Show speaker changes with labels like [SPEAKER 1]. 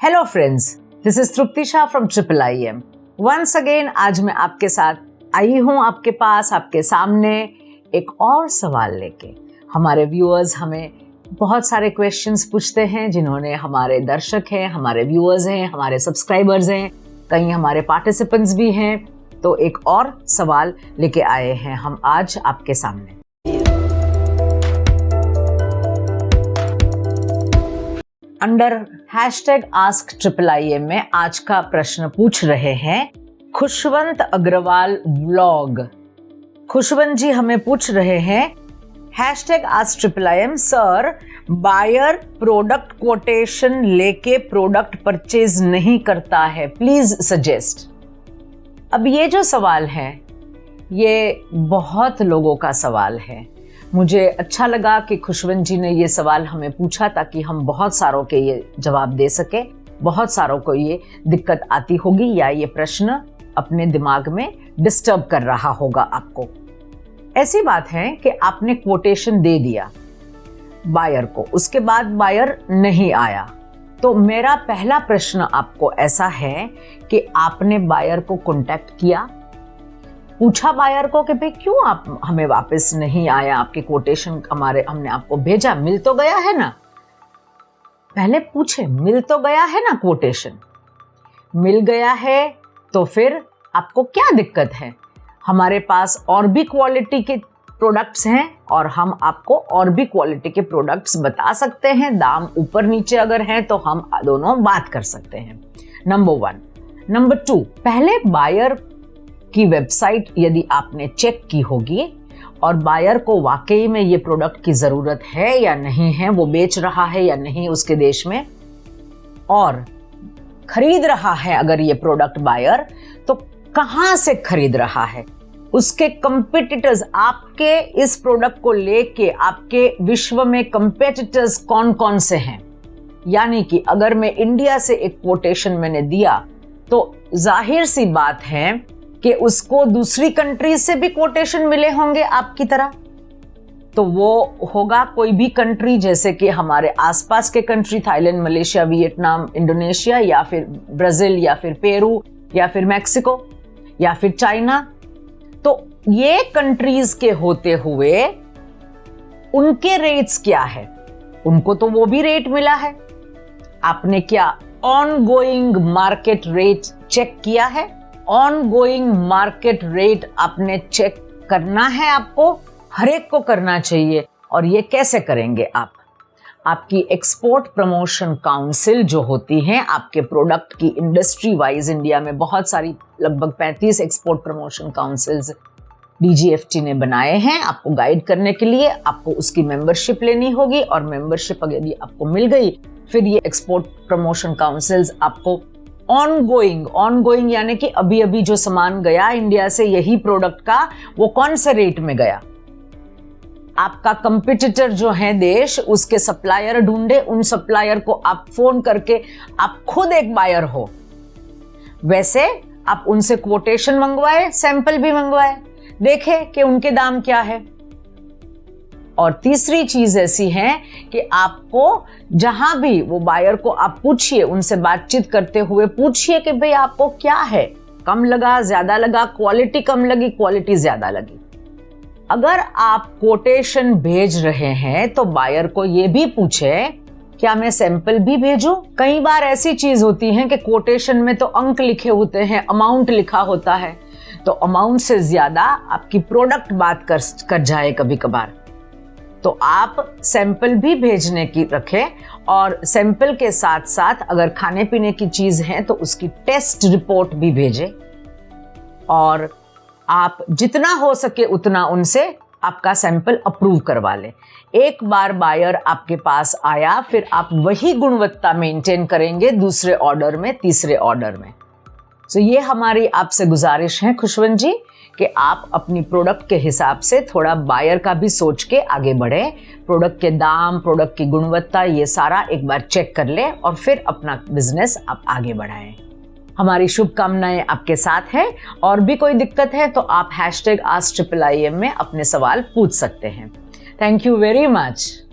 [SPEAKER 1] Hello friends, this is Trupti Shah from IIIM। Once again आज मैं आपके साथ आई हूँ, आपके पास, आपके सामने एक और सवाल लेके। हमारे व्यूअर्स हमें बहुत सारे क्वेश्चंस पूछते हैं, जिन्होंने हमारे दर्शक हैं, हमारे व्यूअर्स हैं, हमारे सब्सक्राइबर्स हैं, कई हमारे पार्टिसिपेंट्स भी हैं। तो एक और सवाल लेके आए हैं हम आज आपके सामने। अंडर #AskIIIM में आज का प्रश्न पूछ रहे हैं खुशवंत अग्रवाल व्लॉग। खुशवंत जी हमें पूछ रहे हैं #AskIIIM sir, buyer product quotation लेके प्रोडक्ट परचेज नहीं करता है, प्लीज सजेस्ट। अब ये जो सवाल है ये बहुत लोगों का सवाल है। मुझे अच्छा लगा कि खुशवंत जी ने ये सवाल हमें पूछा ताकि हम बहुत सारों के ये जवाब दे सके। बहुत सारों को ये दिक्कत आती होगी या ये प्रश्न अपने दिमाग में डिस्टर्ब कर रहा होगा आपको। ऐसी बात है कि आपने कोटेशन दे दिया बायर को, उसके बाद बायर नहीं आया। तो मेरा पहला प्रश्न आपको ऐसा है कि आपने बायर को कांटेक्ट किया, पूछा बायर को कि भाई क्यों आप हमें वापस नहीं आया, आपके कोटेशन हमने आपको भेजा, मिल तो गया है ना। पहले पूछे, मिल तो गया है ना कोटेशन, मिल गया है तो फिर आपको क्या दिक्कत है। हमारे पास और भी क्वालिटी के प्रोडक्ट्स हैं और हम आपको और भी क्वालिटी के प्रोडक्ट्स बता सकते हैं। दाम ऊपर नीचे अगर हैं तो हम दोनों बात कर सकते हैं। नंबर 1। नंबर 2, पहले बायर की वेबसाइट यदि आपने चेक की होगी और बायर को वाकई में ये प्रोडक्ट की ज़रूरत है या नहीं है, वो बेच रहा है या नहीं उसके देश में, और खरीद रहा है अगर ये प्रोडक्ट बायर, तो कहाँ से खरीद रहा है, उसके कंपिटिटर्स, आपके इस प्रोडक्ट को लेके आपके विश्व में कंपिटिटर्स कौन कौन से हैं। यानी कि अगर मैं इंडिया से एक कोटेशन मैंने दिया तो जाहिर सी बात है कि उसको दूसरी कंट्री से भी कोटेशन मिले होंगे आपकी तरह। तो वो होगा कोई भी कंट्री, जैसे कि हमारे आसपास के country, Thailand, Malaysia, Vietnam, Indonesia, या फिर ब्राजील, या फिर पेरू, या फिर मैक्सिको, या फिर चाइना। तो ये कंट्रीज के होते हुए उनके रेट्स क्या है, उनको तो वो भी रेट मिला है। आपने क्या ऑनगोइंग मार्केट रेट चेक किया है? ऑनगोइंग मार्केट रेट आपने चेक करना है, आपको हर एक को करना चाहिए। और ये कैसे करेंगे आप? आपकी एक्सपोर्ट प्रमोशन काउंसिल जो होती हैं, आपके प्रोडक्ट की इंडस्ट्री वाइज इंडिया में बहुत सारी, लगभग 35 एक्सपोर्ट प्रमोशन काउंसिल्स DGFT ने बनाए हैं आपको गाइड करने के लिए। आपको उसकी मेंबरशिप लेनी होगी और मेंबरशिप यदि आपको मिल गई, फिर ये एक्सपोर्ट प्रमोशन काउंसिल्स आपको ऑनगोइंग यानी कि अभी अभी जो सामान गया इंडिया से, यही प्रोडक्ट का, वो कौन से रेट में गया, आपका कंपटीटर जो है देश, उसके सप्लायर ढूंढे, उन सप्लायर को आप फोन करके, आप खुद एक बायर हो वैसे आप उनसे कोटेशन मंगवाए, सैंपल भी मंगवाए, देखे कि उनके दाम क्या है। और तीसरी चीज ऐसी है कि आपको जहां भी वो बायर को आप पूछिए, उनसे बातचीत करते हुए पूछिए कि भाई आपको क्या है, कम लगा, ज्यादा लगा, क्वालिटी कम लगी, क्वालिटी ज्यादा लगी। अगर आप कोटेशन भेज रहे हैं तो बायर को ये भी पूछे क्या मैं सैंपल भी भेजूं। कई बार ऐसी चीज होती है कि कोटेशन में तो अंक लिखे होते हैं, अमाउंट लिखा होता है, तो अमाउंट से ज्यादा आपकी प्रोडक्ट बात कर जाए कभी कभार। तो आप सैंपल भी भेजने की रखें और सैंपल के साथ साथ अगर खाने पीने की चीज है तो उसकी टेस्ट रिपोर्ट भी भेजें। और आप जितना हो सके उतना उनसे आपका सैंपल अप्रूव करवा लें। एक बार बायर आपके पास आया, फिर आप वही गुणवत्ता मेंटेन करेंगे दूसरे ऑर्डर में, तीसरे ऑर्डर में। तो ये हमारी आपसे गुजारिश है खुशवंत जी कि आप अपनी प्रोडक्ट के हिसाब से थोड़ा बायर का भी सोच के आगे बढ़े। प्रोडक्ट के दाम, प्रोडक्ट की गुणवत्ता, ये सारा एक बार चेक कर ले और फिर अपना बिजनेस आप आगे बढ़ाएं। हमारी शुभकामनाएं आपके साथ है। और भी कोई दिक्कत है तो आप #AskIIIM में अपने सवाल पूछ सकते हैं। Thank you very much.